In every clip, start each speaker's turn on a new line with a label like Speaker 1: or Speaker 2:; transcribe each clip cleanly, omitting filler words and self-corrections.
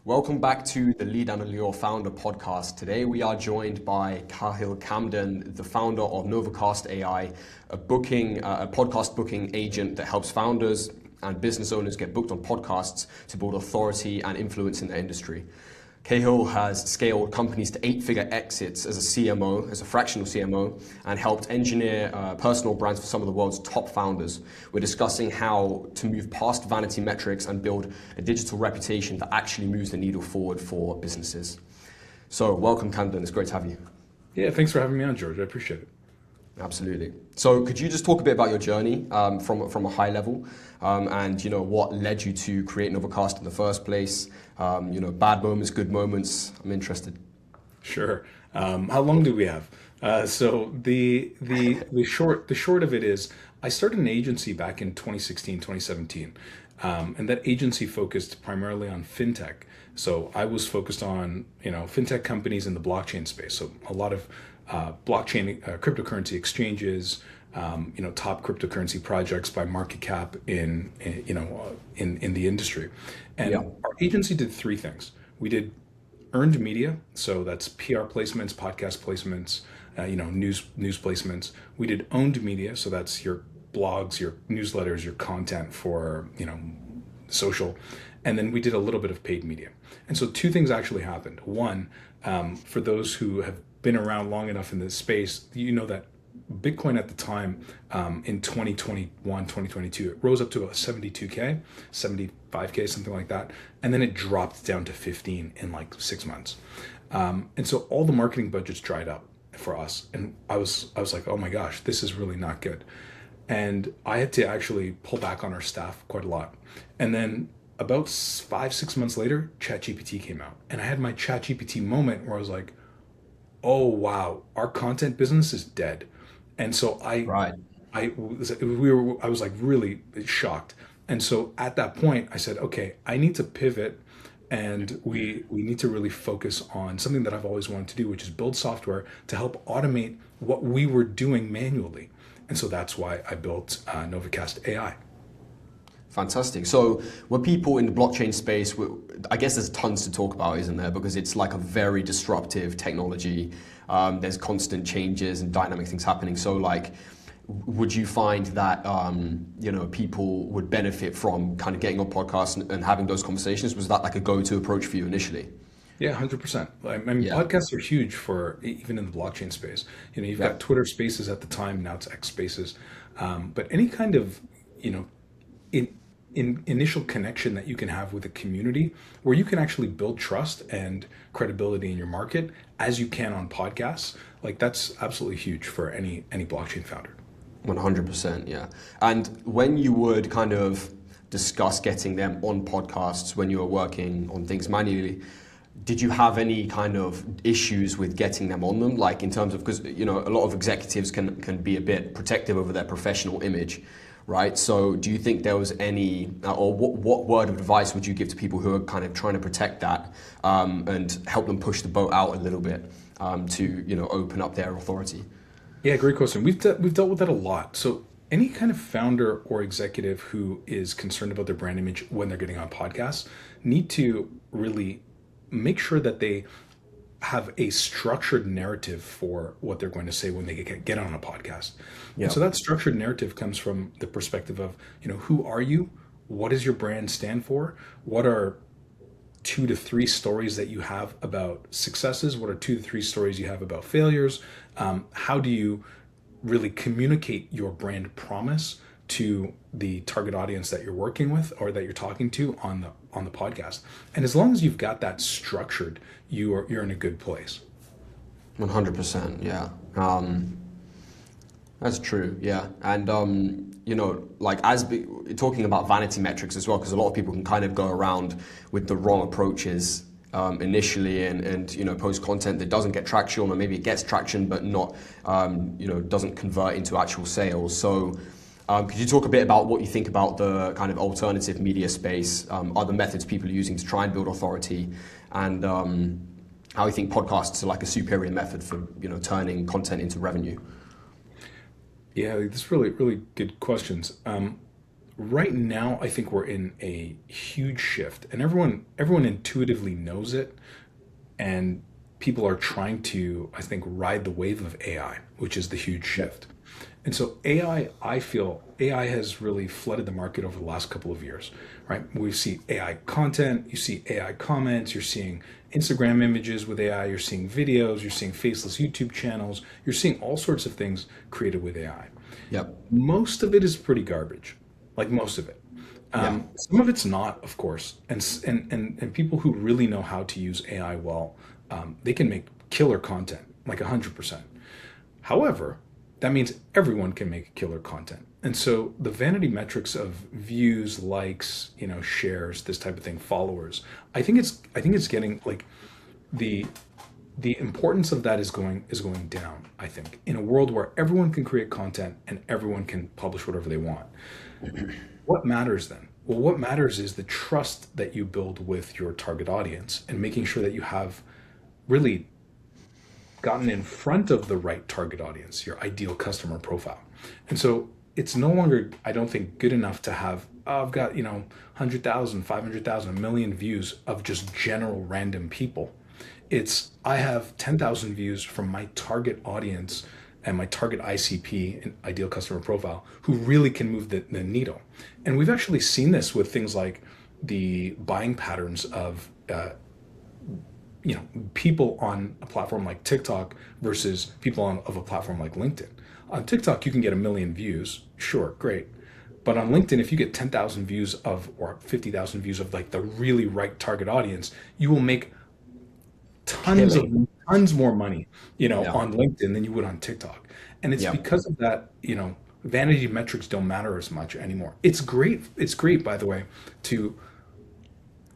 Speaker 1: Welcome back to the Lead and Allure Founder podcast. Today we are joined by Cahill Camden, the founder of NovaCast AI, a podcast booking agent that helps founders and business owners get booked on podcasts to build authority and influence in their industry. Cahill has scaled companies to 8-figure exits as a CMO, as a fractional CMO, and helped engineer personal brands for some of the world's top founders. We're discussing how to move past vanity metrics and build a digital reputation that actually moves the needle forward for businesses. So welcome, Camden. It's great to have you.
Speaker 2: Yeah, thanks for having me on, George. I appreciate it.
Speaker 1: Absolutely. So could you just talk a bit about your journey from a high level and what led you to create NovaCast in the first place? Bad moments, good moments. I'm interested.
Speaker 2: Sure. How long do we have? So the short of it is I started an agency back in 2016, 2017. And that agency focused primarily on fintech. So I was focused on, fintech companies in the blockchain space. So a lot of blockchain cryptocurrency exchanges, top cryptocurrency projects by market cap in the industry. And our agency did three things. We did earned media, so that's PR placements, podcast placements, news placements. We did owned media, so that's your blogs, your newsletters, your content for social. And then we did a little bit of paid media. And so two things actually happened. One, for those who have been around long enough in this space, that Bitcoin at the time in 2021, 2022, it rose up to about 72K, 75K, something like that. And then it dropped down to 15 in like 6 months. And so all the marketing budgets dried up for us. And I was like, oh my gosh, this is really not good. And I had to actually pull back on our staff quite a lot. And then about 5-6 months later, ChatGPT came out. And I had my ChatGPT moment where I was like, oh wow, our content business is dead. And so I was like really shocked. And so at that point I said, okay, I need to pivot, and we need to really focus on something that I've always wanted to do, which is build software to help automate what we were doing manually. And so that's why I built NovaCast AI.
Speaker 1: Fantastic. So were people in the blockchain space, I guess there's tons to talk about, isn't there? Because it's like a very disruptive technology. There's constant changes and dynamic things happening. So would you find that, people would benefit from kind of getting on podcasts and having those conversations? Was that like a go-to approach for you initially?
Speaker 2: Yeah, 100%. I mean, podcasts are huge for even in the blockchain space. You've got Twitter Spaces at the time, now it's X Spaces. But any kind of, initial connection that you can have with a community where you can actually build trust and credibility in your market as you can on podcasts, that's absolutely huge for any blockchain founder.
Speaker 1: 100%, yeah. And when you would kind of discuss getting them on podcasts when you were working on things manually, did you have any kind of issues with getting them on them? Like in terms of, because a lot of executives can be a bit protective over their professional image, right? So do you think there was any, or what word of advice would you give to people who are kind of trying to protect that and help them push the boat out a little bit to open up their authority?
Speaker 2: Yeah, great question. We've dealt with that a lot. So any kind of founder or executive who is concerned about their brand image when they're getting on podcasts need to really make sure that they have a structured narrative for what they're going to say when they get on a podcast. Yeah. And so that structured narrative comes from the perspective of, who are you? What does your brand stand for? What are 2 to 3 stories that you have about successes? What are 2 to 3 stories you have about failures? How do you really communicate your brand promise to the target audience that you're working with or that you're talking to on the podcast? And as long as you've got that structured, you're in a good place.
Speaker 1: 100%, yeah. That's true, yeah. And talking about vanity metrics as well, because a lot of people can kind of go around with the wrong approaches initially and post content that doesn't get traction, or maybe it gets traction but not doesn't convert into actual sales. So could you talk a bit about what you think about the kind of alternative media space, other methods people are using to try and build authority, and how you think podcasts are like a superior method for turning content into revenue?
Speaker 2: Yeah, that's really, really good questions. Right now, I think we're in a huge shift, and everyone intuitively knows it, and people are trying to, I think, ride the wave of AI, which is the huge shift. And so I feel AI has really flooded the market over the last couple of years, right? We see AI content, you see AI comments, you're seeing Instagram images with AI, you're seeing videos, you're seeing faceless YouTube channels, you're seeing all sorts of things created with AI.
Speaker 1: Yep.
Speaker 2: Most of it is pretty garbage, like most of it.
Speaker 1: Yeah.
Speaker 2: Some of it's not, of course, and people who really know how to use AI well, they can make killer content, like 100%. However, that means everyone can make killer content. And so the vanity metrics of views, likes, shares, this type of thing, followers, I think it's getting like the the importance of that is going down, I think, in a world where everyone can create content and everyone can publish whatever they want. What matters then? Well, what matters is the trust that you build with your target audience and making sure that you have really gotten in front of the right target audience, your ideal customer profile. And so it's no longer, I don't think, good enough to have, oh, I've got, 100,000, 500,000, a million views of just general random people. It's, I have 10,000 views from my target audience and my target ICP, and ideal customer profile, who really can move the needle. And we've actually seen this with things like the buying patterns of people on a platform like TikTok versus people of a platform like LinkedIn. On TikTok, you can get a million views. Sure, great. But on LinkedIn, if you get 10,000 views or 50,000 views of like the really right target audience, you will make tons more money,
Speaker 1: Yeah.
Speaker 2: on LinkedIn than you would on TikTok. And it's
Speaker 1: Yeah.
Speaker 2: because of that, vanity metrics don't matter as much anymore. It's great. It's great, by the way, to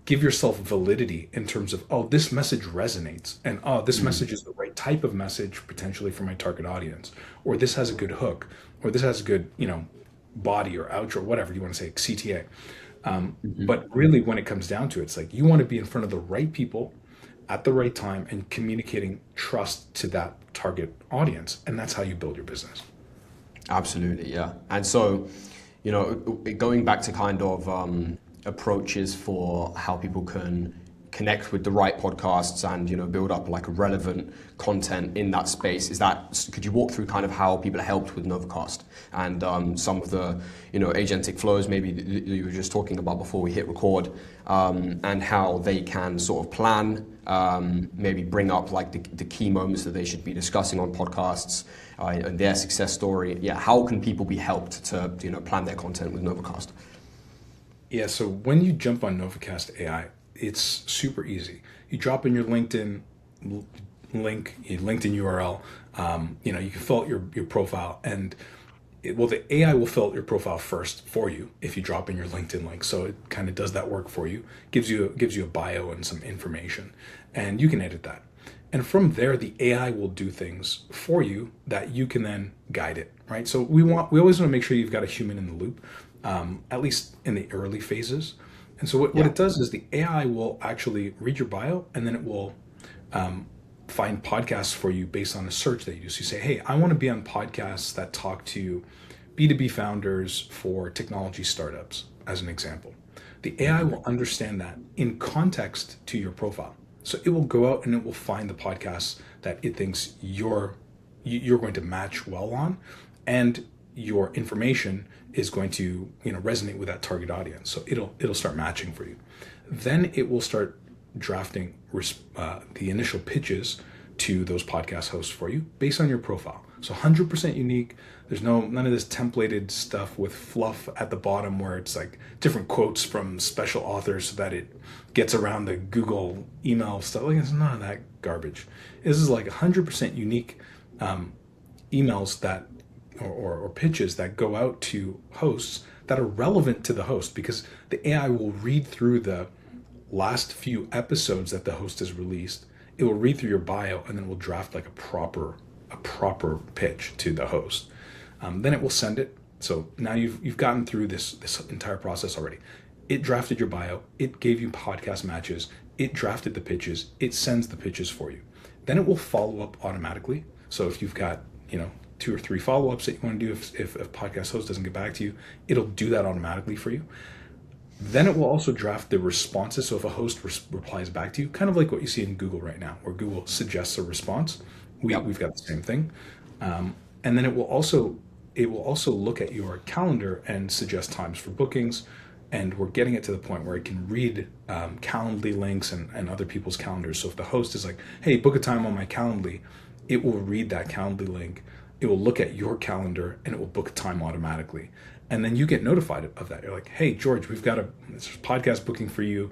Speaker 2: give yourself validity in terms of, oh, this message resonates, and oh, this message is the right type of message potentially for my target audience, or this has a good hook, or this has a good, body or outro, whatever you want to say, CTA. But really, when it comes down to it, it's like you want to be in front of the right people at the right time and communicating trust to that target audience. And that's how you build your business.
Speaker 1: Absolutely, yeah. And so, going back to kind of approaches for how people can connect with the right podcasts and build up like relevant content in that space, could you walk through kind of how people are helped with NovaCast and some of the agentic flows maybe that you were just talking about before we hit record, and how they can sort of plan, maybe bring up like the key moments that they should be discussing on podcasts, and their success story. Yeah, how can people be helped to plan their content with NovaCast?
Speaker 2: Yeah, so when you jump on NovaCast AI, it's super easy. You drop in your LinkedIn link, your LinkedIn URL. You can fill out your profile, and the AI will fill out your profile first for you if you drop in your LinkedIn link. So it kind of does that work for you, gives you a bio and some information, and you can edit that. And from there, the AI will do things for you that you can then guide it, right? So we always want to make sure you've got a human in the loop, at least in the early phases. And so what it does is the AI will actually read your bio, and then it will find podcasts for you based on a search that you do. So you say, hey, I want to be on podcasts that talk to B2B founders for technology startups, as an example. The AI will understand that in context to your profile. So it will go out and it will find the podcasts that it thinks you're going to match well on, and your information is going to resonate with that target audience. So it'll start matching for you. Then it will start drafting the initial pitches to those podcast hosts for you based on your profile. So 100% unique. There's none of this templated stuff with fluff at the bottom where it's like different quotes from special authors so that it gets around the Google email stuff. Like, it's none of that garbage. This is like 100% unique emails that or pitches that go out to hosts that are relevant to the host, because the AI will read through the last few episodes that the host has released. It will read through your bio, and then it will draft like a proper pitch to the host. Then it will send it. So now you've gotten through this entire process already. It drafted your bio. It gave you podcast matches. It drafted the pitches. It sends the pitches for you. Then it will follow up automatically. So if you've got 2 or 3 follow-ups that you want to do if a podcast host doesn't get back to you, it'll do that automatically for you. Then it will also draft the responses. So if a host replies back to you, kind of like what you see in Google right now, where Google suggests a response, we've got the same thing. And then it will also look at your calendar and suggest times for bookings. And we're getting it to the point where it can read Calendly links and other people's calendars. So if the host is like, hey, book a time on my Calendly, it will read that Calendly link. It will look at your calendar and it will book a time automatically. And then you get notified of that. You're like, hey, George, we've got a podcast booking for you,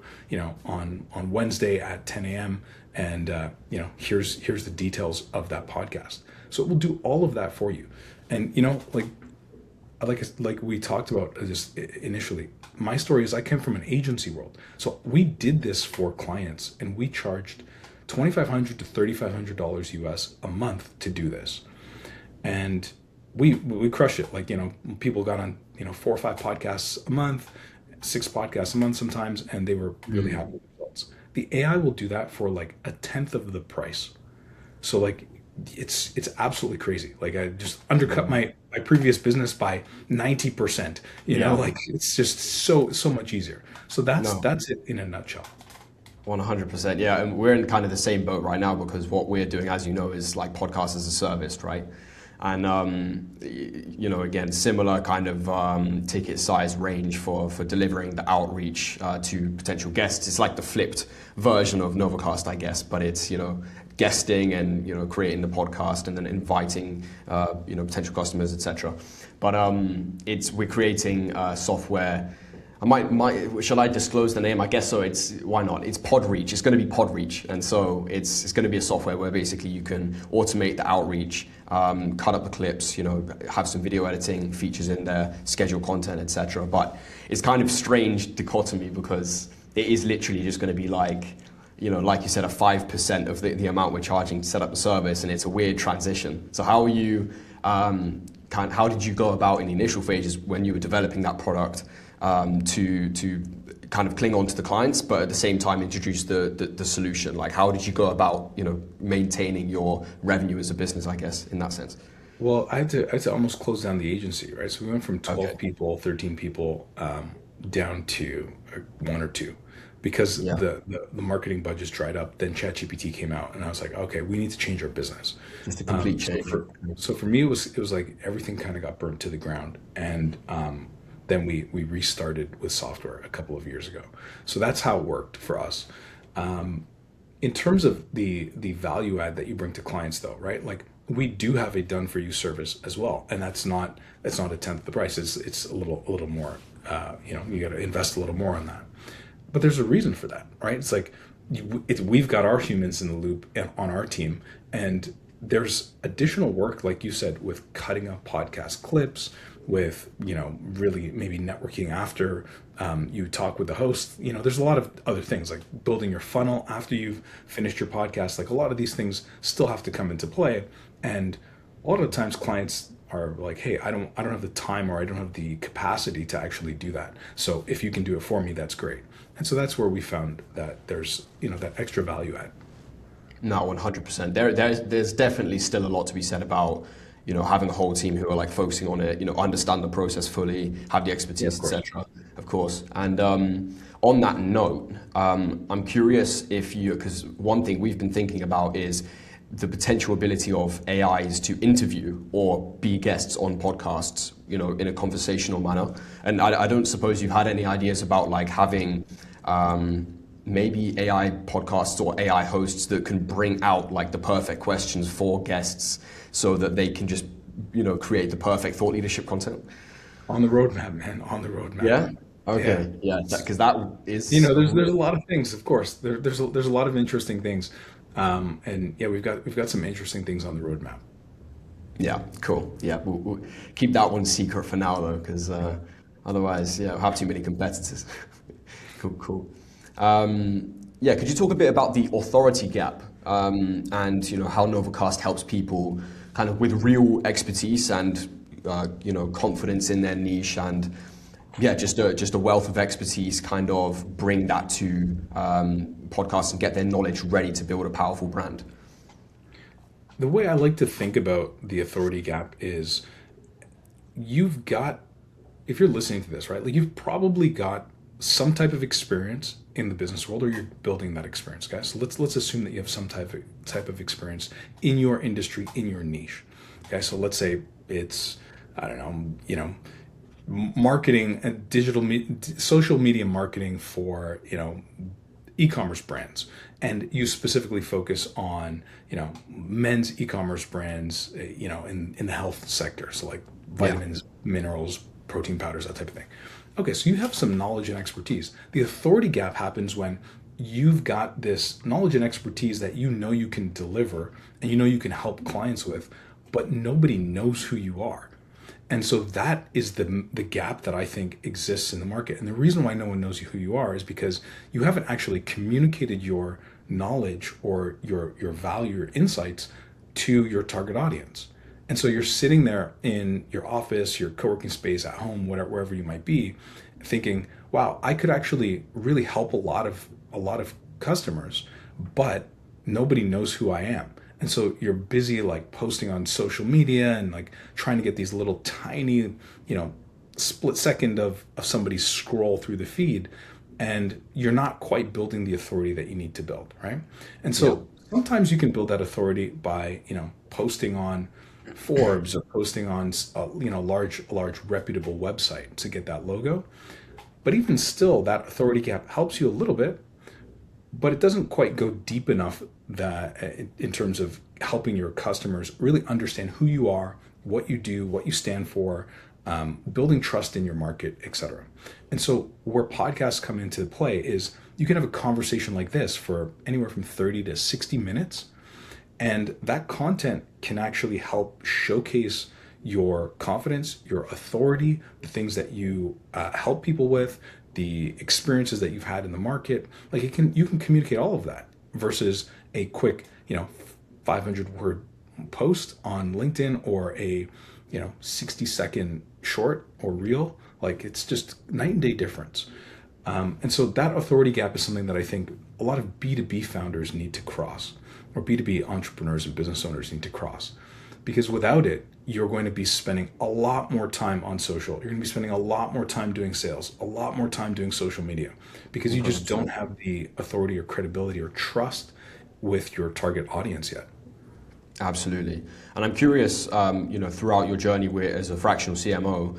Speaker 2: on Wednesday at 10 a.m. And, here's the details of that podcast. So it will do all of that for you. And, like we talked about just initially, my story is I came from an agency world. So we did this for clients and we charged $2,500 to $3,500 US a month to do this. And we crushed it. Like, people got on, 4 or 5 podcasts a month, 6 podcasts a month sometimes, and they were really happy with the results. The AI will do that for like a tenth of the price. So like, it's absolutely crazy. Like I just undercut my previous business by 90%, like it's just so much easier. So that's it in a nutshell.
Speaker 1: 100%. Yeah. And we're in kind of the same boat right now because what we're doing, as you know, is like podcast as a service, right? And, again, similar kind of ticket size range for delivering the outreach to potential guests. It's like the flipped version of NovaCast, I guess, but it's, guesting and, creating the podcast and then inviting, potential customers, etc. But we're creating software. Shall I disclose the name? I guess so. Why not? It's PodReach. It's going to be PodReach, and so it's going to be a software where basically you can automate the outreach, cut up the clips, have some video editing features in there, schedule content, etc. But it's kind of strange dichotomy because it is literally just going to be like, like you said, a 5% of the amount we're charging to set up the service, and it's a weird transition. So how are you? How did you go about in the initial phases when you were developing that product? To kind of cling on to the clients, but at the same time introduce the solution? Like, how did you go about, maintaining your revenue as a business, I guess, in that sense?
Speaker 2: Well, I had to almost close down the agency, right? So we went from 12 people, 13 people, down to 1 or 2, because the marketing budgets dried up. Then ChatGPT came out, and I was like, okay, we need to change our business.
Speaker 1: Just a complete change.
Speaker 2: So for me, it was like everything kind of got burnt to the ground, and then we restarted with software a couple of years ago. So that's how it worked for us. In terms of the value add that you bring to clients, though, right? Like, we do have a done for you service as well, and that's not a tenth of the price. It's a little more. You got to invest a little more on that. But there's a reason for that, right? It's like we've got our humans in the loop on our team, and there's additional work, like you said, with cutting up podcast clips, with really maybe networking after you talk with the host. There's a lot of other things, like building your funnel after you've finished your podcast. Like, a lot of these things still have to come into play, and a lot of times clients are like, hey, I don't have the time, or I don't have the capacity to actually do that. So if you can do it for me, that's great. And so that's where we found that there's that extra value add.
Speaker 1: No, 100%. There's definitely still a lot to be said about having a whole team who are like focusing on it, understand the process fully, have the expertise, etc. Of course. And on that note, I'm curious because one thing we've been thinking about is the potential ability of AIs to interview or be guests on podcasts, in a conversational manner. And I don't suppose you've had any ideas about like having maybe AI podcasts or AI hosts that can bring out like the perfect questions for guests so that they can just, create the perfect thought leadership content?
Speaker 2: On the roadmap, man, on the roadmap.
Speaker 1: Yeah? Okay. Yeah. Because that is...
Speaker 2: there's a lot of things, of course. There's a lot of interesting things. And yeah, we've got some interesting things on the roadmap. Yeah,
Speaker 1: cool. Yeah, we'll keep that one secret for now though, because otherwise, we'll have too many competitors. Cool. Could you talk a bit about the authority gap and how NovaCast helps people kind of with real expertise and confidence in their niche and just a wealth of expertise, kind of bring that to podcasts and get their knowledge ready to build a powerful brand?
Speaker 2: The way I like to think about the authority gap is you've got, if you're listening to this, right, like you've probably got some type of experience in the business world, or you're building that experience, guys. So let's assume that you have some type of experience in your industry, in your niche. Okay, so let's say it's, I don't know, marketing and social media marketing for, e-commerce brands, and you specifically focus on, men's e-commerce brands, in the health sector, so like
Speaker 1: Yeah.
Speaker 2: vitamins, minerals, protein powders, that type of thing. Okay, so you have some knowledge and expertise. The authority gap happens when you've got this knowledge and expertise that you can deliver and you can help clients with, but nobody knows who you are. And so that is the gap that I think exists in the market. And the reason why no one knows who you are is because you haven't actually communicated your knowledge or your value, your insights to your target audience. And so you're sitting there in your office, your co-working space, at home, whatever, wherever you might be, thinking, wow, I could actually really help a lot of customers, but nobody knows who I am. And so you're busy like posting on social media and like trying to get these little tiny, split second of somebody's scroll through the feed, and you're not quite building the authority that you need to build, right? And so sometimes you can build that authority by, posting on Forbes or posting on, large reputable website to get that logo. But even still, that authority gap helps you a little bit, but it doesn't quite go deep enough that in terms of helping your customers really understand who you are, what you do, what you stand for, building trust in your market, etc. And so where podcasts come into play is you can have a conversation like this for anywhere from 30 to 60 minutes. And that content can actually help showcase your confidence, your authority, the things that you help people with, the experiences that you've had in the market. Like you can communicate all of that versus a quick, 500 word post on LinkedIn or a, 60-second short or reel. Like it's just night and day difference. And so that authority gap is something that I think a lot of B2B founders need to cross, or B2B entrepreneurs and business owners need to cross. Because without it, you're going to be spending a lot more time on social. You're going to be spending a lot more time doing sales, a lot more time doing social media, because you just don't have the authority or credibility or trust with your target audience yet.
Speaker 1: Absolutely. And I'm curious, throughout your journey as a fractional CMO,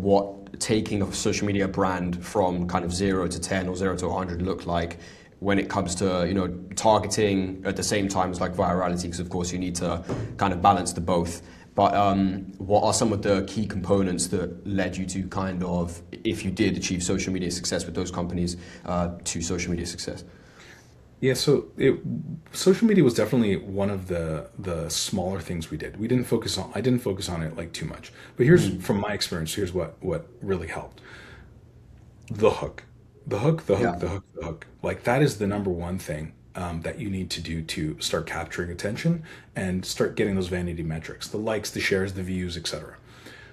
Speaker 1: what taking a social media brand from kind of 0 to 10 or 0 to 100 look like when it comes to, targeting at the same time as like virality, because of course you need to kind of balance the both. But what are some of the key components that led you to kind of, if you did achieve social media success with those companies, to social media success?
Speaker 2: Yeah, so social media was definitely one of the smaller things we did. I didn't focus on it like too much. But from my experience, here's what really helped. The hook. The hook, the hook,
Speaker 1: Yeah.
Speaker 2: the hook, the hook. Like that is the number one thing that you need to do to start capturing attention and start getting those vanity metrics, the likes, the shares, the views, etc.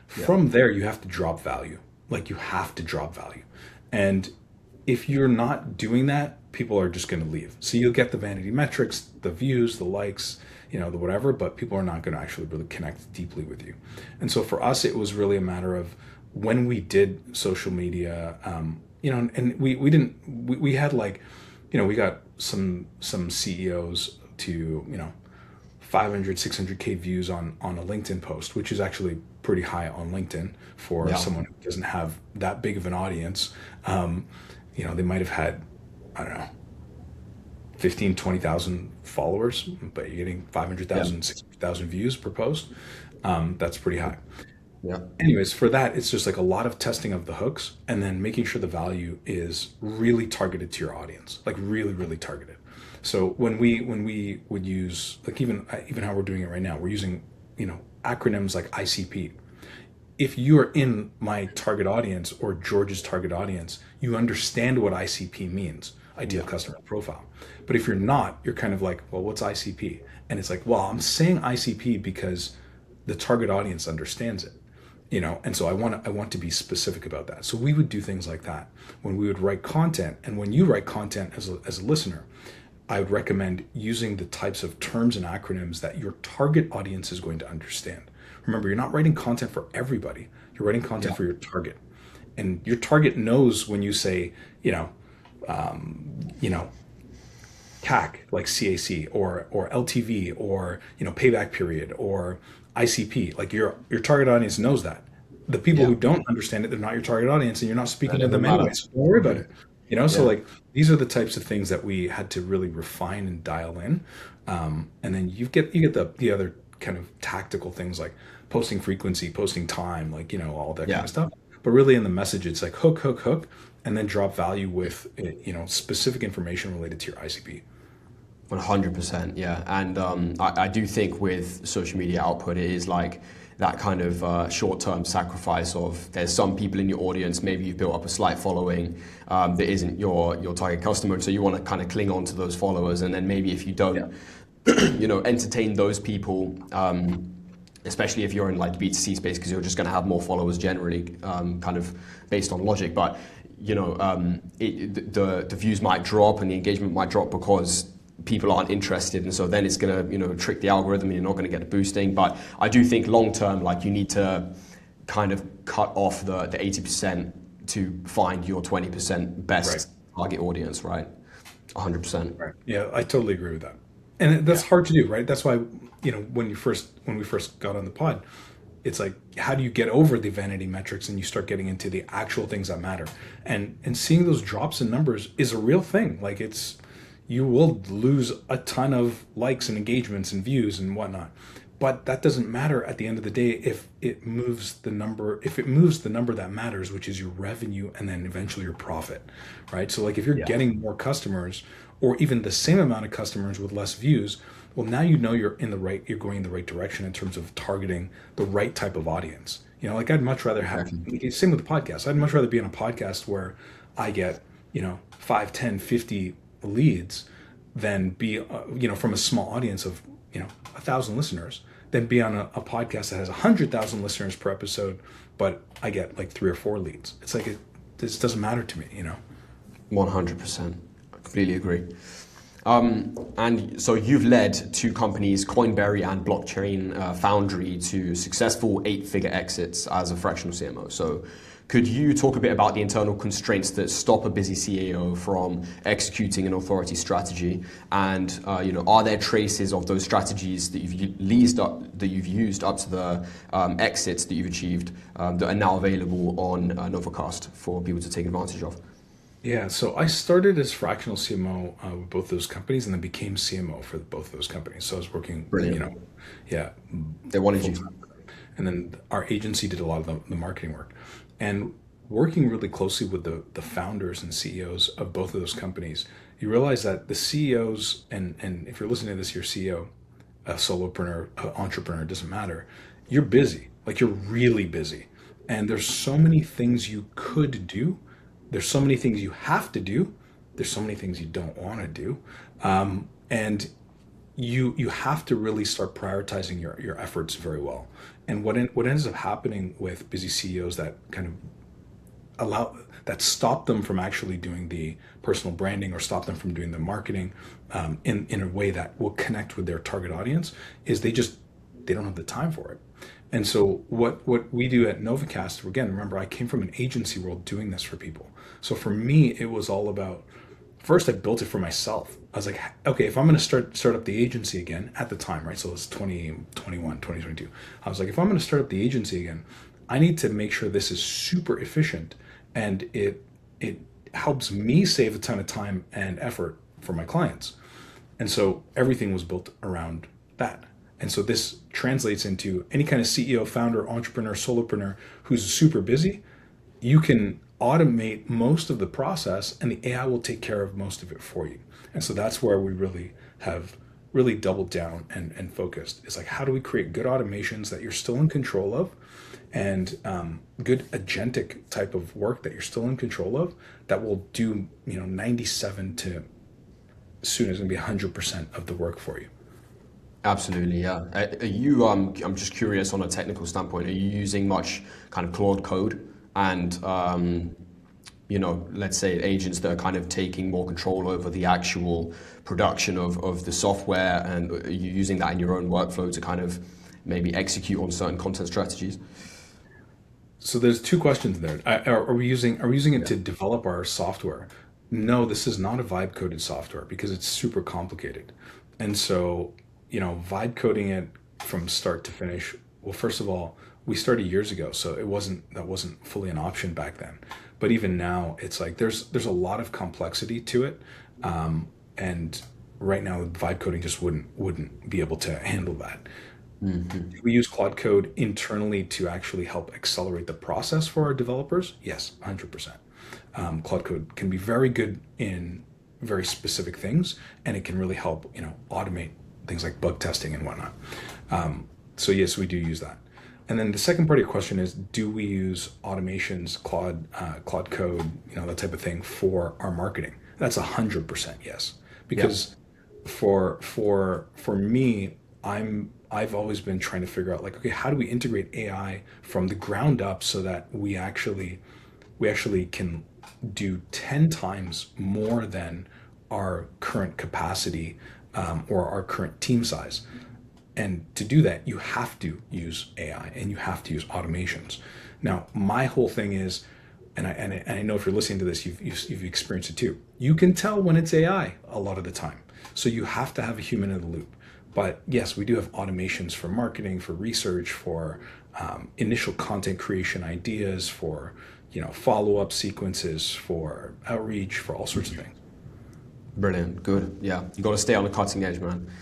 Speaker 2: From there, you have to drop value. Like you have to drop value. And if you're not doing that, people are just going to leave. So you'll get the vanity metrics, the views, the likes, the whatever, but people are not going to actually really connect deeply with you. And so for us, it was really a matter of when we did social media, and we had like, we got some CEOs to, 500, 600K views on a LinkedIn post, which is actually pretty high on LinkedIn for someone who doesn't have that big of an audience. They might have had, I don't know, 15, 20,000 followers, but you're getting 500,000, 600,000 views per post. That's pretty high.
Speaker 1: Yeah.
Speaker 2: Anyways, for that, it's just like a lot of testing of the hooks and then making sure the value is really targeted to your audience, like really, really targeted. So when we would use, like even how we're doing it right now, we're using, acronyms like ICP. If you are in my target audience or George's target audience, you understand what ICP means, ideal customer profile. But if you're not, you're kind of like, well, what's ICP? And it's like, well, I'm saying ICP because the target audience understands it, and so I want to be specific about that. So we would do things like that when we would write content. And when you write content as a listener, I would recommend using the types of terms and acronyms that your target audience is going to understand. Remember, you're not writing content for everybody. You're writing content
Speaker 1: Yeah.
Speaker 2: for your target. And your target knows when you say, you know, CAC, like CAC, or LTV, or payback period, or ICP. Like your target audience knows that. The people
Speaker 1: Yeah.
Speaker 2: who don't understand it, they're not your target audience, and you're not speaking
Speaker 1: That
Speaker 2: to
Speaker 1: doesn't
Speaker 2: them
Speaker 1: matter.
Speaker 2: anyway. So don't worry about it. So
Speaker 1: Yeah.
Speaker 2: like these are the types of things that we had to really refine and dial in, and then you get the other kind of tactical things like posting frequency, posting time, like all that kind
Speaker 1: Yeah.
Speaker 2: of stuff. But really, in the message, it's like hook, hook, hook, and then drop value with specific information related to your ICP.
Speaker 1: 100%, yeah. And I do think with social media output, it is like that kind of short-term sacrifice of there's some people in your audience, maybe you've built up a slight following that isn't your target customer, so you want to kind of cling on to those followers, and then maybe if you don't, entertain those people, especially if you're in like the B2C space, because you're just going to have more followers generally, kind of based on logic, but the views might drop and the engagement might drop because people aren't interested, and so then it's going to trick the algorithm and you're not going to get the boosting. But I do think long term, like, you need to kind of cut off the 80% to find your 20% best
Speaker 2: Right.
Speaker 1: target audience, right? 100%.
Speaker 2: Right. Yeah, I totally agree with that. And that's
Speaker 1: Yeah.
Speaker 2: hard to do, right? That's why, when we first got on the pod, it's like, how do you get over the vanity metrics and you start getting into the actual things that matter? And seeing those drops in numbers is a real thing. Like, you will lose a ton of likes and engagements and views and whatnot. But that doesn't matter at the end of the day if it moves the number that matters, which is your revenue and then eventually your profit, right? So like if you're
Speaker 1: Yeah.
Speaker 2: getting more customers or even the same amount of customers with less views, well, now you're going in the right direction in terms of targeting the right type of audience. Like I'd much rather have, same with the podcast. I'd much rather be on a podcast where I get, 5, 10, 50 leads than be, from a small audience of, 1,000 listeners, than be on a podcast that has 100,000 listeners per episode, but I get like 3 or 4 leads. It's like, this doesn't matter to me,
Speaker 1: 100%. I completely agree. And so you've led 2 companies, Coinberry and Blockchain Foundry, to successful 8-figure exits as a fractional CMO. So could you talk a bit about the internal constraints that stop a busy CEO from executing an authority strategy? And are there traces of those strategies that you've used up to the exits that you've achieved that are now available on NovaCast for people to take advantage of?
Speaker 2: Yeah, so I started as fractional CMO with both those companies, and then became CMO for both of those companies. So I was working,
Speaker 1: Brilliant.
Speaker 2: yeah,
Speaker 1: They wanted you.
Speaker 2: full-time. And then our agency did a lot of the marketing work, and working really closely with the founders and CEOs of both of those companies. You realize that the CEOs, and if you're listening to this, you're CEO, a solopreneur, entrepreneur, it doesn't matter. You're busy, like you're really busy, and there's so many things you could do. There's so many things you have to do. There's so many things you don't want to do, and you have to really start prioritizing your efforts very well. And what ends up happening with busy CEOs that kind of stop them from actually doing the personal branding or stop them from doing the marketing in a way that will connect with their target audience is they don't have the time for it. And so what we do at NovaCast, again, remember, I came from an agency world doing this for people. So for me, it was all about, first I built it for myself. I was like, okay, if I'm going to start up the agency again at the time, right? So it's 2021, 2022. I was like, if I'm going to start up the agency again, I need to make sure this is super efficient and it helps me save a ton of time and effort for my clients. And so everything was built around that. And so this translates into any kind of CEO, founder, entrepreneur, solopreneur who's super busy. You can automate most of the process and the AI will take care of most of it for you. And so that's where we really have doubled down and focused. It's like, how do we create good automations that you're still in control of, and good agentic type of work that you're still in control of, that will do 97 to soon is going to be 100% of the work for you.
Speaker 1: Absolutely, yeah. Are you? I'm just curious on a technical standpoint. Are you using much kind of Claude code? And let's say agents that are kind of taking more control over the actual production of the software, and you're using that in your own workflow to kind of maybe execute on certain content strategies?
Speaker 2: So there's two questions there. Are we using it
Speaker 1: Yeah.
Speaker 2: to develop our software? No, this is not a vibe coded software because it's super complicated. And so, vibe coding it from start to finish. Well, first of all, we started years ago, so that wasn't fully an option back then. But even now, it's like there's a lot of complexity to it, and right now, vibe coding just wouldn't be able to handle that. We use Claude Code internally to actually help accelerate the process for our developers. Yes, 100%. Claude Code can be very good in very specific things, and it can really help, automate things like bug testing and whatnot. So yes, we do use that. And then the second part of your question is, do we use automations, Claude Code, that type of thing for our marketing? That's 100% yes,
Speaker 1: Yeah.
Speaker 2: because for me, I've always been trying to figure out, like, okay, how do we integrate AI from the ground up so that we actually can do 10 times more than our current capacity, or our current team size. And to do that, you have to use AI and you have to use automations. Now, my whole thing is, and I know if you're listening to this, you've experienced it too. You can tell when it's AI a lot of the time. So you have to have a human in the loop. But yes, we do have automations for marketing, for research, for initial content creation ideas, for follow-up sequences, for outreach, for all sorts of things.
Speaker 1: Brilliant. Good. Yeah. You got to stay on the cutting edge, man.
Speaker 2: Yeah,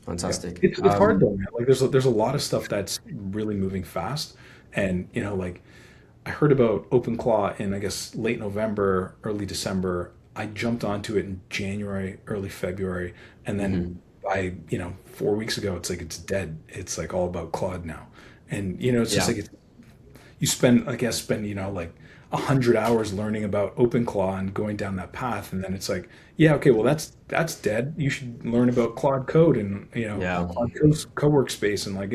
Speaker 1: Fantastic.
Speaker 2: it's hard though, man. Like there's a lot of stuff that's really moving fast, and like I heard about OpenClaw in, I guess, late November, early December. I jumped onto it in January, early February, and then by 4 weeks ago, it's like it's dead. It's like all about Claude now, and it's just
Speaker 1: Yeah.
Speaker 2: like you spend, I guess, like 100 hours learning about OpenClaw and going down that path, and then it's like, yeah, okay, well that's dead. You should learn about Claude Code and
Speaker 1: Yeah.
Speaker 2: Claude co-workspace and, like,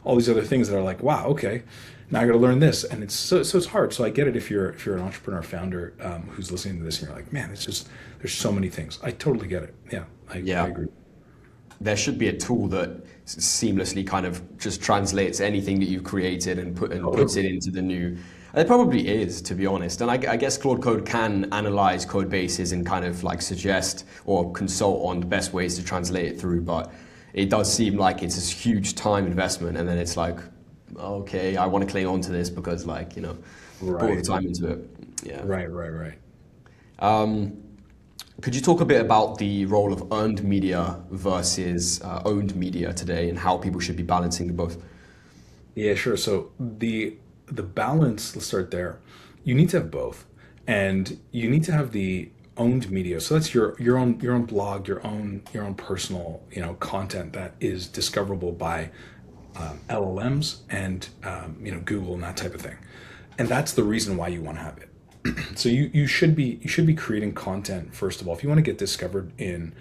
Speaker 2: all these other things that are like, wow, okay, now I got to learn this, and so it's hard. So I get it if you're an entrepreneur founder, who's listening to this and you're like, man, it's just there's so many things. I totally get it. Yeah, I
Speaker 1: Yeah.
Speaker 2: agree.
Speaker 1: There should be a tool that seamlessly kind of just translates anything that you've created and puts it into the new. It probably is, to be honest. And I guess Claude Code can analyze code bases and kind of like suggest or consult on the best ways to translate it through. But it does seem like it's this huge time investment, and then it's like, okay, I want to cling on to this because, like, put all the
Speaker 2: Right,
Speaker 1: time into it. Yeah.
Speaker 2: right.
Speaker 1: Could you talk a bit about the role of earned media versus owned media today, and how people should be balancing the both?
Speaker 2: Yeah, sure. So the balance, let's start there. You need to have both, and you need to have the owned media. So that's your own blog, your own personal content that is discoverable by LLMs and Google and that type of thing. And that's the reason why you want to have it. So you should be creating content first of all. If you want to get discovered in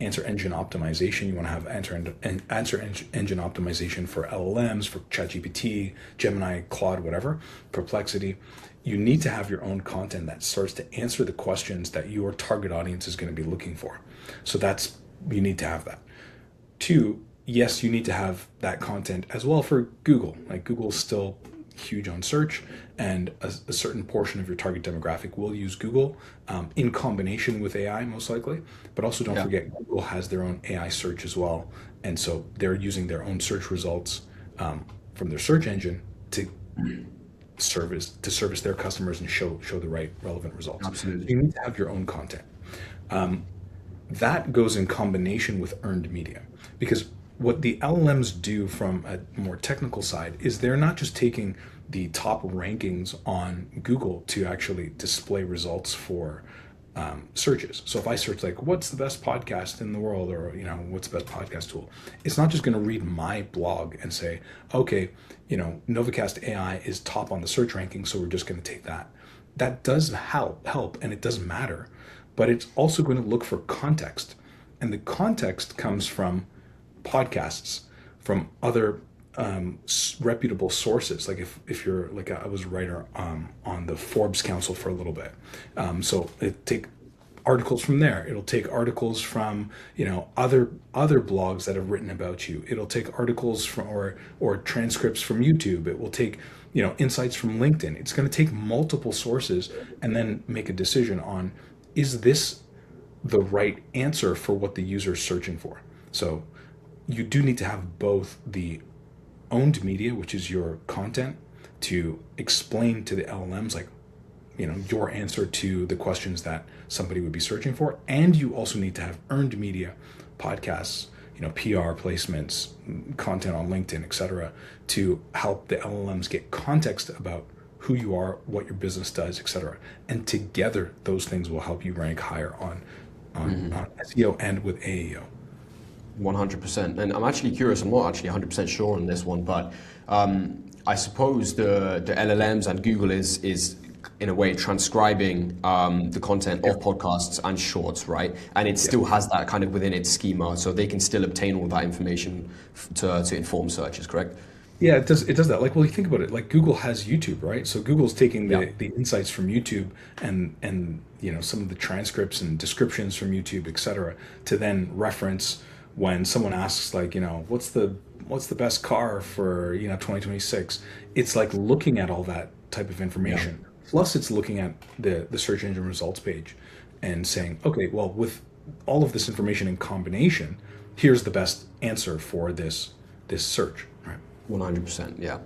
Speaker 2: answer engine optimization, you want to have answer engine optimization for LLMs, for ChatGPT, Gemini, Claude, whatever, Perplexity. You need to have your own content that starts to answer the questions that your target audience is going to be looking for. So you need to have that. Two, yes, you need to have that content as well for Google. Like, Google's still huge on search, and a certain portion of your target demographic will use Google, in combination with AI, most likely. But also, don't
Speaker 1: Yeah.
Speaker 2: forget, Google has their own AI search as well, and so they're using their own search results, from their search engine to service their customers and show the right relevant results. So
Speaker 1: Absolutely.
Speaker 2: you need to have your own content. That goes in combination with earned media, because what the LLMs do from a more technical side is they're not just taking the top rankings on Google to actually display results for searches. So if I search, like, what's the best podcast in the world, or what's the best podcast tool, it's not just going to read my blog and say, okay, NovaCast AI is top on the search ranking, so we're just going to take that. That does help, and it does matter, but it's also going to look for context, and the context comes from podcasts, from other reputable sources. Like if you're like I was a writer on the Forbes Council for a little bit, so it take articles from there. It'll take articles from other blogs that have written about you. It'll take articles from or transcripts from YouTube. It will take insights from LinkedIn. It's going to take multiple sources and then make a decision on, is this the right answer for what the user is searching for? So you do need to have both the owned media, which is your content, to explain to the LLMs like your answer to the questions that somebody would be searching for, and you also need to have earned media, podcasts, PR placements, content on LinkedIn, etc., to help the LLMs get context about who you are, what your business does, etc. And together, those things will help you rank higher on SEO and with AEO.
Speaker 1: 100%. And I'm actually curious, I'm not actually 100% sure on this one, but I suppose the LLMs and Google is in a way transcribing the content of podcasts and shorts, right? And it still has that kind of within its schema, so they can still obtain all that information to inform searches, correct?
Speaker 2: Yeah, it does that. Like, well, you think about it, like Google has YouTube, right? So Google's taking the insights from YouTube and some of the transcripts and descriptions from YouTube, et cetera, to then reference when someone asks like, what's the best car for 2026? It's like looking at all that type of information. Yeah. Plus it's looking at the search engine results page and saying, okay, well, with all of this information in combination, here's the best answer for this search.
Speaker 1: 100%, yeah.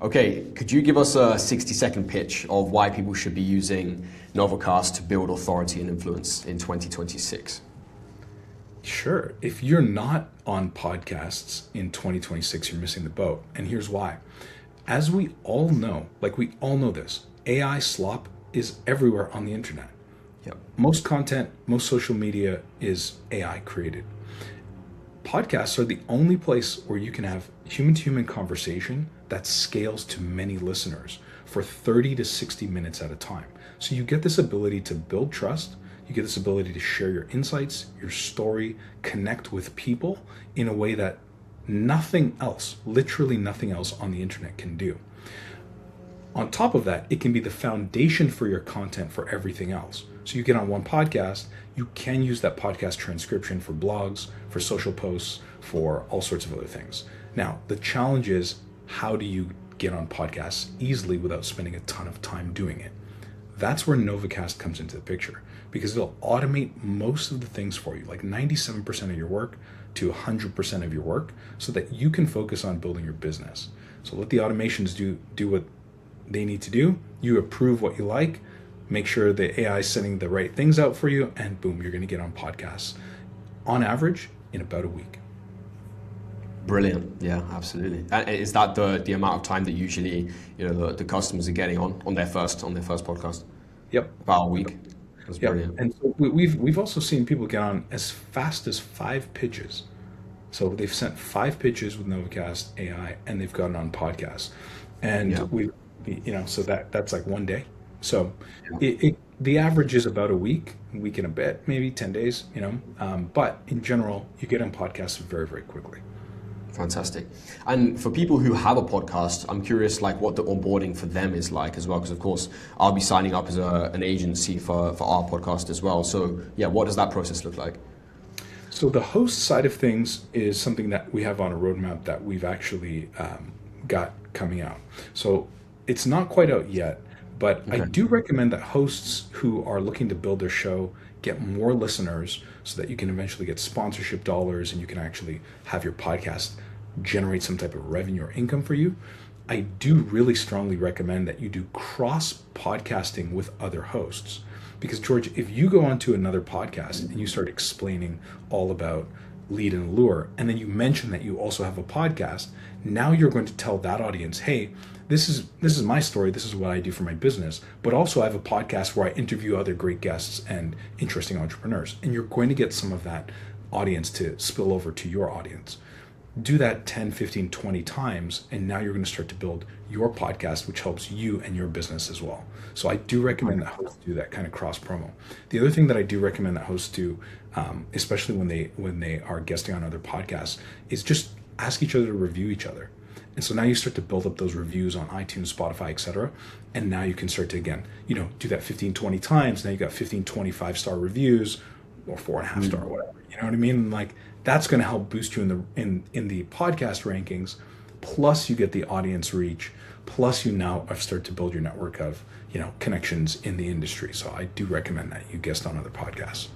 Speaker 1: Okay, could you give us a 60-second pitch of why people should be using NovaCast to build authority and influence in 2026?
Speaker 2: Sure. If you're not on podcasts in 2026, you're missing the boat. And here's why. As we all know, we all know this, AI slop is everywhere on the internet.
Speaker 1: Yep.
Speaker 2: Most content, most social media is AI created. Podcasts are the only place where you can have human-to-human conversation that scales to many listeners for 30 to 60 minutes at a time. So you get this ability to build trust, you get this ability to share your insights, your story, connect with people in a way that nothing else, literally nothing else on the internet can do. On top of that, it can be the foundation for your content for everything else. So you get on one podcast, you can use that podcast transcription for blogs, for social posts, for all sorts of other things. Now, the challenge is, how do you get on podcasts easily without spending a ton of time doing it? That's where NovaCast comes into the picture, because it'll automate most of the things for you, like 97% of your work to 100% of your work, so that you can focus on building your business. So let the automations do what they need to do. You approve what you like, make sure the AI is sending the right things out for you, and boom, you're going to get on podcasts on average in about a week.
Speaker 1: Brilliant. Yeah, absolutely. And is that the amount of time that usually the customers are getting on their first podcast?
Speaker 2: Yep.
Speaker 1: About a week. That's brilliant.
Speaker 2: And so we've also seen people get on as fast as 5 pitches. So they've sent 5 pitches with NovaCast AI, and they've gotten on podcasts. And so that's like one day. So the average is about a week and a bit, maybe 10 days, but in general, you get on podcasts very, very quickly.
Speaker 1: Fantastic. And for people who have a podcast, I'm curious what the onboarding for them is like as well, because of course I'll be signing up as an agency for our podcast as well. So what does that process look like?
Speaker 2: So the host side of things is something that we have on a roadmap that we've actually got coming out. So it's not quite out yet, but okay. I do recommend that hosts who are looking to build their show get more listeners so that you can eventually get sponsorship dollars and you can actually have your podcast generate some type of revenue or income for you. I do really strongly recommend that you do cross podcasting with other hosts. Because George, if you go onto another podcast and you start explaining all about Lead and Allure, and then you mention that you also have a podcast, now you're going to tell that audience, hey, this is my story, this is what I do for my business, but also I have a podcast where I interview other great guests and interesting entrepreneurs. And you're going to get some of that audience to spill over to your audience. Do that 10, 15, 20 times, and now you're going to start to build your podcast, which helps you and your business as well. So I do recommend that hosts do that kind of cross promo. The other thing that I do recommend that hosts do, especially when they are guesting on other podcasts, is just ask each other to review each other. And so now you start to build up those reviews on iTunes, Spotify, etc. And now you can start to, again, do that 15, 20 times. Now you got 15, 25-star reviews or 4.5 star, whatever. You know what I mean? Like, that's going to help boost you in the podcast rankings. Plus you get the audience reach. Plus you now have started to build your network of, connections in the industry. So I do recommend that you guest on other podcasts.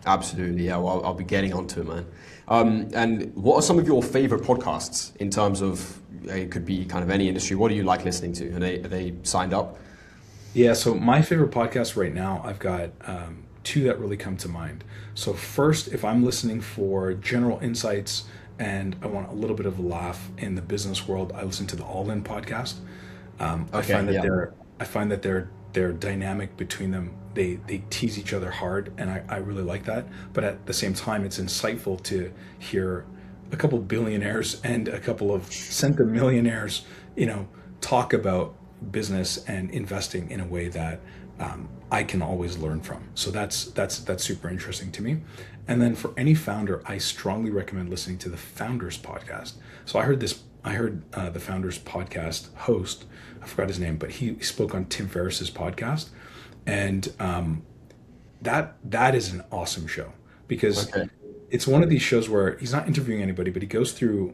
Speaker 1: Absolutely, yeah. Well, I'll be getting onto it, man. And what are some of your favorite podcasts in terms of, it could be kind of any industry. What do you like listening to? Are they signed up?
Speaker 2: Yeah, so my favorite podcast right now, I've got two that really come to mind. So first, if I'm listening for general insights and I want a little bit of a laugh in the business world, I listen to the All In podcast. I find that their dynamic between them, they tease each other hard, and I really like that. But at the same time, it's insightful to hear a couple billionaires and a couple of centimillionaires, talk about business and investing in a way that I can always learn from. So that's super interesting to me. And then for any founder, I strongly recommend listening to the Founders podcast. So I heard the Founders podcast host, I forgot his name, but he spoke on Tim Ferriss's podcast, and that is an awesome show because it's one of these shows where he's not interviewing anybody, but he goes through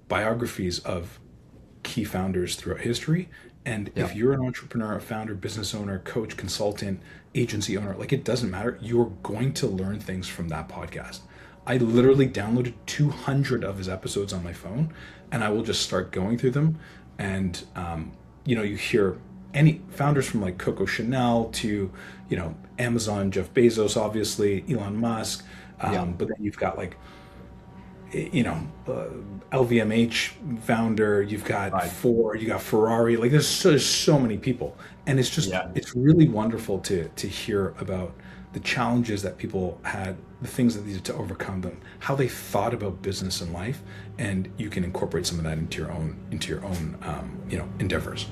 Speaker 2: biographies of key founders throughout history. And if you're an entrepreneur, a founder, business owner, coach, consultant, agency owner, like, it doesn't matter, you're going to learn things from that podcast. I literally downloaded 200 of his episodes on my phone, and I will just start going through them. And, you hear any founders from like Coco Chanel to, Amazon, Jeff Bezos, obviously, Elon Musk. But then you've got like, LVMH founder, you've got Ford, you got Ferrari, like there's so many people. And it's just, it's really wonderful to hear about the challenges that people had, the things that they did to overcome them, how they thought about business and life, and you can incorporate some of that into your own endeavors.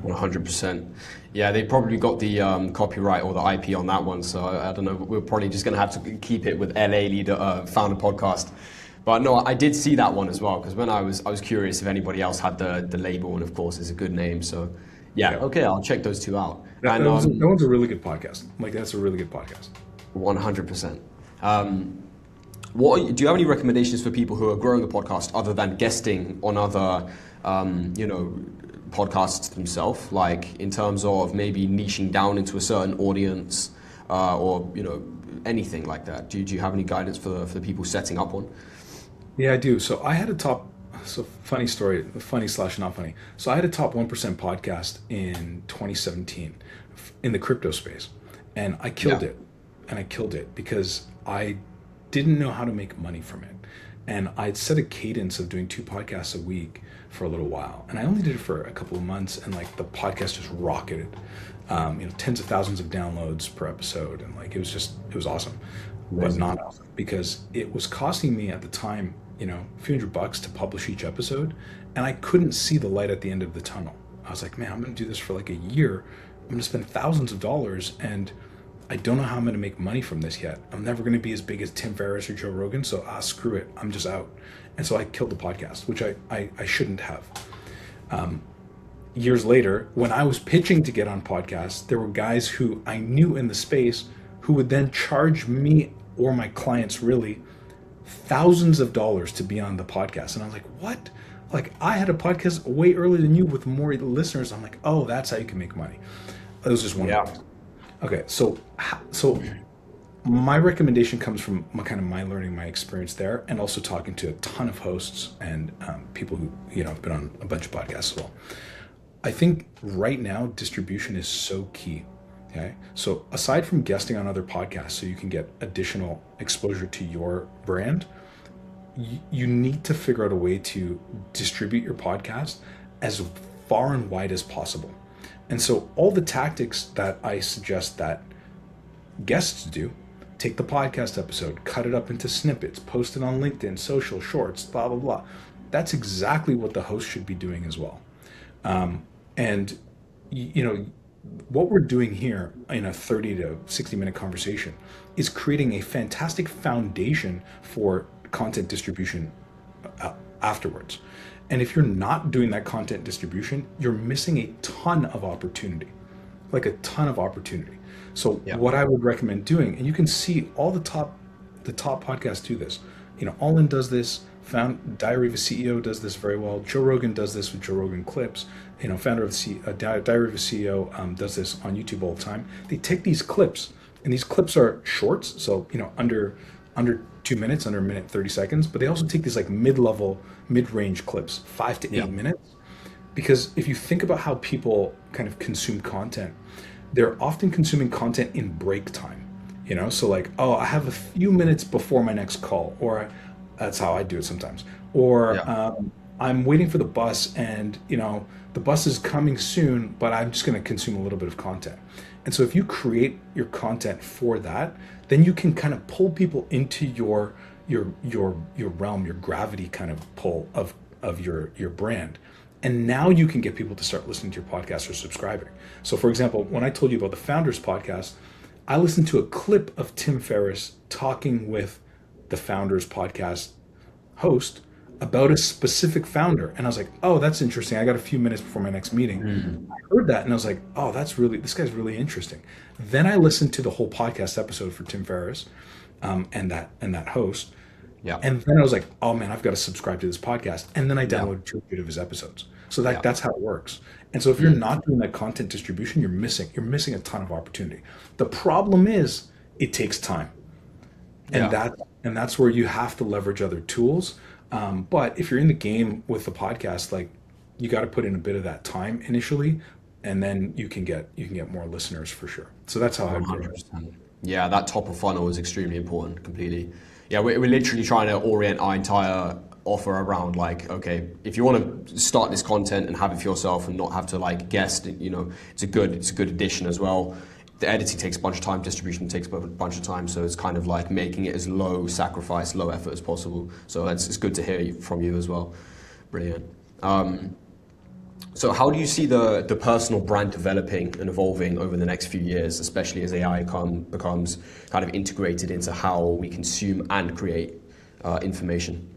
Speaker 1: 100%. Yeah, they probably got the copyright or the IP on that one, so I don't know. We're probably just going to have to keep it with LA Leader Founder Podcast. But no, I did see that one as well, because when I was curious if anybody else had the label, and of course it's a good name. So okay, I'll check those two out.
Speaker 2: That one's a really good podcast. Like, that's a really good podcast.
Speaker 1: 100%. Do you have any recommendations for people who are growing a podcast other than guesting on other, podcasts themselves? Like, in terms of maybe niching down into a certain audience, or anything like that. Do you have any guidance for the people setting up one?
Speaker 2: Yeah, I do. So I had funny story, funny/not funny. So I had a top 1% podcast in 2017 in the crypto space, and I killed it. And I killed it because I didn't know how to make money from it. And I'd set a cadence of doing 2 podcasts a week for a little while. And I only did it for a couple of months, and like the podcast just rocketed. Tens of thousands of downloads per episode. And like, it was awesome. But not awesome because it was costing me at the time, a few $100 to publish each episode. And I couldn't see the light at the end of the tunnel. I was like, man, I'm going to do this for like a year. I'm going to spend thousands of dollars, and I don't know how I'm going to make money from this yet. I'm never going to be as big as Tim Ferriss or Joe Rogan, so screw it. I'm just out. And so I killed the podcast, which I shouldn't have. Years later, when I was pitching to get on podcasts, there were guys who I knew in the space who would then charge me, or my clients really, thousands of dollars to be on the podcast. And I was like, what? Like, I had a podcast way earlier than you with more listeners. I'm like, oh, that's how you can make money. It was just one of them. Okay, so my recommendation comes from my learning, my experience there, and also talking to a ton of hosts and people who have been on a bunch of podcasts as well. I think right now distribution is so key. Okay, so aside from guesting on other podcasts, so you can get additional exposure to your brand, you need to figure out a way to distribute your podcast as far and wide as possible. And so all the tactics that I suggest that guests do, take the podcast episode, cut it up into snippets, post it on LinkedIn, social, shorts, blah, blah, blah. That's exactly what the host should be doing as well. What we're doing here in a 30 to 60 minute conversation is creating a fantastic foundation for content distribution afterwards. And if you're not doing that content distribution, you're missing a ton of opportunity, like a ton of opportunity. So
Speaker 1: Yeah.
Speaker 2: what I would recommend doing, and you can see all the top podcasts do this. All In does this. Found Diary of a CEO does this very well. Joe Rogan does this with Joe Rogan clips. Founder of Diary of a CEO does this on YouTube all the time. They take these clips, and these clips are shorts, so under 2 minutes, under a minute 30 seconds. But they also take these like mid-level, mid-range clips, 5 to 8 minutes. Because if you think about how people kind of consume content, they're often consuming content in break time. So like, oh, I have a few minutes before my next call, or that's how I do it sometimes. Or
Speaker 1: Yeah.
Speaker 2: I'm waiting for the bus, and the bus is coming soon, but I'm just going to consume a little bit of content. And so if you create your content for that, then you can kind of pull people into your realm, your gravity kind of pull of your brand. And now you can get people to start listening to your podcast or subscribing. So for example, when I told you about the Founders podcast, I listened to a clip of Tim Ferriss talking with the Founders podcast host about a specific founder. And I was like, oh, that's interesting. I got a few minutes before my next meeting. I heard that and I was like, oh, this guy's really interesting. Then I listened to the whole podcast episode for Tim Ferriss and that host.
Speaker 1: Yeah.
Speaker 2: And then I was like, oh man, I've got to subscribe to this podcast. And then I
Speaker 1: Yeah.
Speaker 2: downloaded 2 of his episodes. So
Speaker 1: Yeah.
Speaker 2: that's how it works. And so if you're not doing that content distribution, you're missing a ton of opportunity. The problem is it takes time. And
Speaker 1: Yeah.
Speaker 2: that's where you have to leverage other tools. But if you're in the game with the podcast, like you got to put in a bit of that time initially, and then you can get more listeners for sure. So that's how I do it.
Speaker 1: 100%. Yeah, that top of funnel is extremely important, completely. Yeah, we're literally trying to orient our entire offer around like, okay, if you want to start this content and have it for yourself and not have to like guest, it's a good addition as well. The editing takes a bunch of time, distribution takes a bunch of time, so it's kind of like making it as low sacrifice, low effort as possible. So it's good to hear from you as well. Brilliant. So how do you see the personal brand developing and evolving over the next few years, especially as AI becomes kind of integrated into how we consume and create information?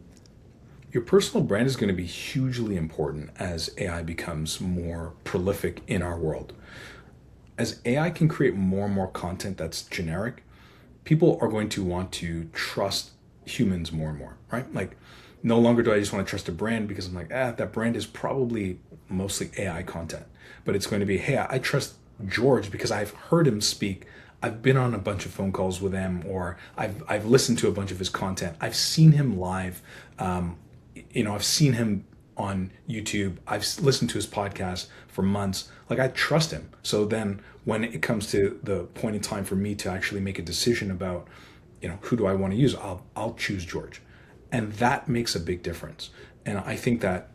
Speaker 2: Your personal brand is going to be hugely important as AI becomes more prolific in our world. As AI can create more and more content that's generic, people are going to want to trust humans more and more, right? Like, no longer do I just want to trust a brand because I'm like, that brand is probably mostly AI content. But it's going to be, hey, I trust George because I've heard him speak. I've been on a bunch of phone calls with him, or I've listened to a bunch of his content. I've seen him live. I've seen him on YouTube. I've listened to his podcast for months. Like, I trust him. So then when it comes to the point in time for me to actually make a decision about, who do I want to use, I'll choose George. And that makes a big difference. And I think that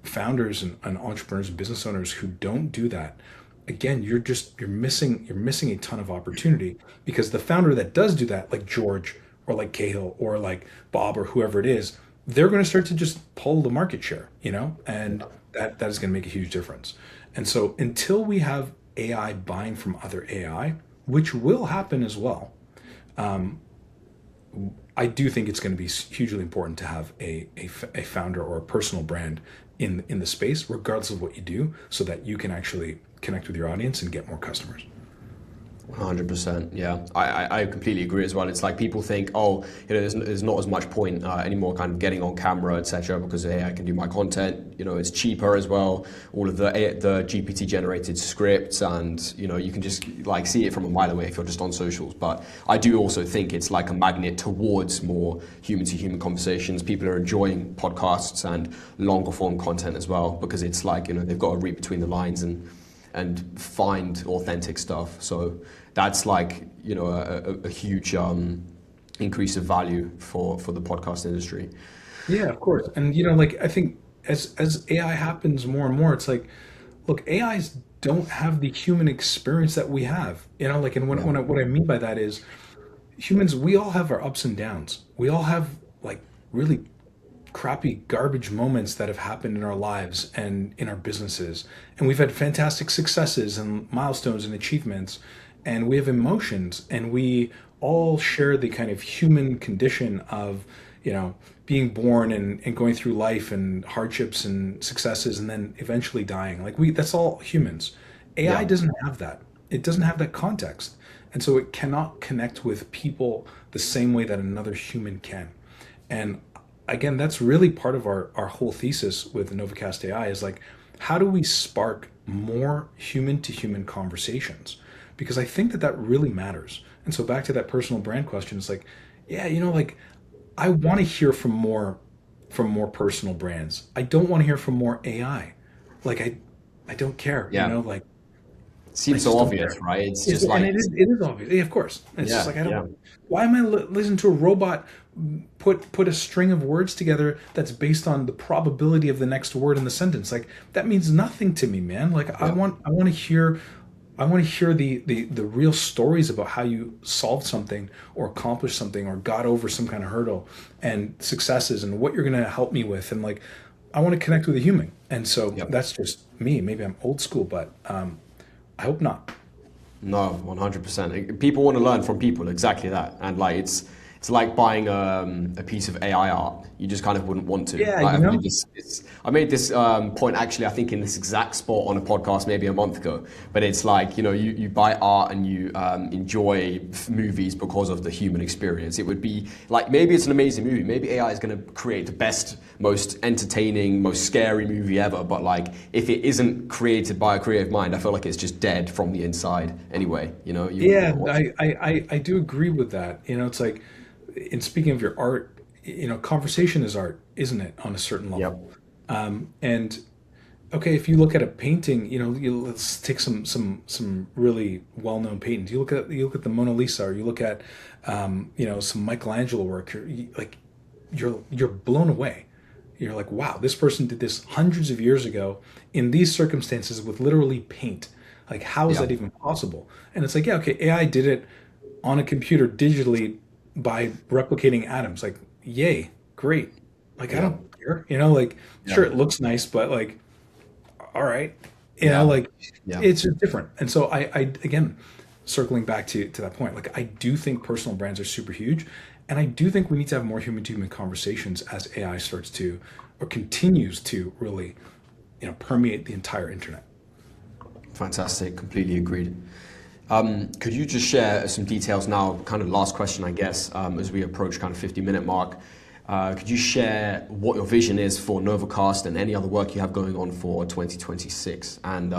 Speaker 2: founders and entrepreneurs and business owners who don't do that, again, you're missing a ton of opportunity, because the founder that does do that, like George or like Cahill or like Bob or whoever it is, they're going to start to just pull the market share, and that is going to make a huge difference. And so until we have AI buying from other AI, which will happen as well, I do think it's going to be hugely important to have a founder or a personal brand in the space, regardless of what you do, so that you can actually connect with your audience and get more customers.
Speaker 1: 100%. Yeah, I completely agree as well. It's like people think, there's not as much point anymore kind of getting on camera, etc., because AI can do my content. It's cheaper as well. All of the GPT generated scripts, and you can just like see it from a mile away if you're just on socials. But I do also think it's like a magnet towards more human to human conversations. People are enjoying podcasts and longer form content as well, because it's like they've got to read between the lines and find authentic stuff. So that's like a huge increase of value for the podcast industry.
Speaker 2: Yeah, of course. And I think as AI happens more and more, it's like, look, AIs don't have the human experience that we have. And what I mean by that is, humans, we all have our ups and downs. We all have like really crappy garbage moments that have happened in our lives and in our businesses, and we've had fantastic successes and milestones and achievements, and we have emotions, and we all share the kind of human condition of being born and going through life and hardships and successes and then eventually dying. Like that's all humans. AI
Speaker 1: Yeah.
Speaker 2: doesn't have that. It doesn't have that context. And so it cannot connect with people the same way that another human can. And again, that's really part of our whole thesis with NovaCast AI is like, how do we spark more human to human conversations? Because I think that really matters. And so back to that personal brand question, it's like, yeah, like I want to hear from more personal brands. I don't want to hear from more AI. Like I don't care,
Speaker 1: Yeah.
Speaker 2: like I
Speaker 1: Seems so
Speaker 2: just don't
Speaker 1: obvious,
Speaker 2: care.
Speaker 1: right? It's just
Speaker 2: And
Speaker 1: like,
Speaker 2: it is obvious. Yeah, of course. And it's just
Speaker 1: yeah,
Speaker 2: like I
Speaker 1: yeah.
Speaker 2: don't. Why am I listening to a robot put a string of words together that's based on the probability of the next word in the sentence? Like that means nothing to me, man. Like
Speaker 1: Yeah.
Speaker 2: I want to hear. I want to hear the real stories about how you solved something or accomplished something or got over some kind of hurdle and successes and what you're going to help me with. And like, I want to connect with a human. And so
Speaker 1: Yep.
Speaker 2: that's just me. Maybe I'm old school, but I hope not.
Speaker 1: No, 100%. People want to learn from people, exactly that. And like it's like buying a piece of AI art. You just kind of wouldn't want to.
Speaker 2: Yeah,
Speaker 1: Like I made this point actually, I think in this exact spot on a podcast maybe a month ago. But it's like, you buy art and you enjoy movies because of the human experience. It would be like, maybe it's an amazing movie. Maybe AI is going to create the best, most entertaining, most scary movie ever. But like, if it isn't created by a creative mind, I feel like it's just dead from the inside anyway. You wouldn't want
Speaker 2: Yeah,
Speaker 1: to watch it.
Speaker 2: I do agree with that. It's like, in speaking of your art, conversation is art, isn't it, on a certain
Speaker 1: Yep.
Speaker 2: level? And okay, if you look at a painting, let's take some really well-known paintings. You look at the Mona Lisa, or you look at some Michelangelo work. You're blown away. You're like, wow, this person did this hundreds of years ago in these circumstances with literally paint. Like, how is
Speaker 1: Yeah.
Speaker 2: that even possible? And it's like, yeah, okay, AI did it on a computer digitally by replicating atoms. Like, yay, great. Like, I
Speaker 1: Yeah.
Speaker 2: don't care. Like,
Speaker 1: Yeah.
Speaker 2: sure, it looks nice, but like, all right,
Speaker 1: Yeah.
Speaker 2: like,
Speaker 1: Yeah.
Speaker 2: it's just different. And so I again, circling back to that point, like I do think personal brands are super huge, and I do think we need to have more human to human conversations as AI starts to or continues to really, permeate the entire internet.
Speaker 1: Fantastic. Completely agreed. Could you just share some details now, kind of last question, I guess, as we approach kind of 50-minute mark. Could you share what your vision is for NovaCast and any other work you have going on for 2026? And,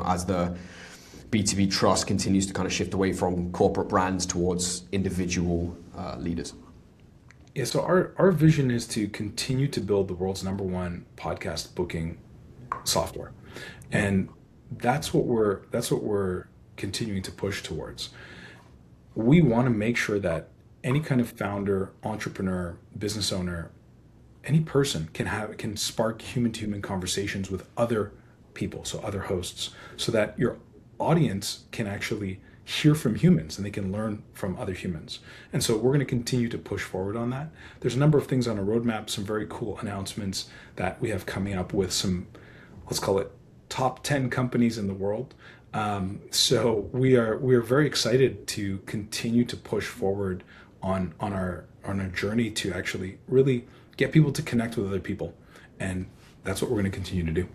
Speaker 1: as the B2B trust continues to kind of shift away from corporate brands towards individual leaders.
Speaker 2: Yeah, so our vision is to continue to build the world's number one podcast booking software. And that's what we're continuing to push towards. We want to make sure that any kind of founder, entrepreneur, business owner, any person can spark human to human conversations with other people, so other hosts, so that your audience can actually hear from humans and they can learn from other humans. And so we're going to continue to push forward on that. There's a number of things on our roadmap, some very cool announcements that we have coming up with some, let's call it top 10 companies in the world. So we are very excited to continue to push forward on our journey to actually really get people to connect with other people. And that's what we're going to continue to do.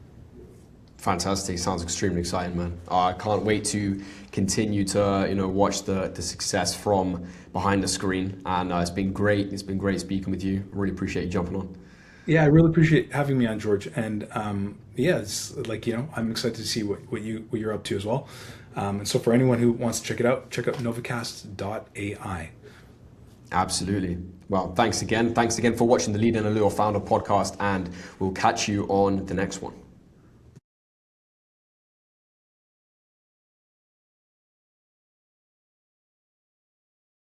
Speaker 1: Fantastic. Sounds extremely exciting, man. I can't wait to continue to watch the success from behind the screen. And it's been great. It's been great speaking with you. Really appreciate you jumping on.
Speaker 2: Yeah, I really appreciate having me on, George. And yeah, it's like, I'm excited to see what you're up to as well. And so for anyone who wants to check it out, check out novacast.ai.
Speaker 1: Absolutely. Well, thanks again. Thanks again for watching the Lead and Allure Founder podcast, and we'll catch you on the next one.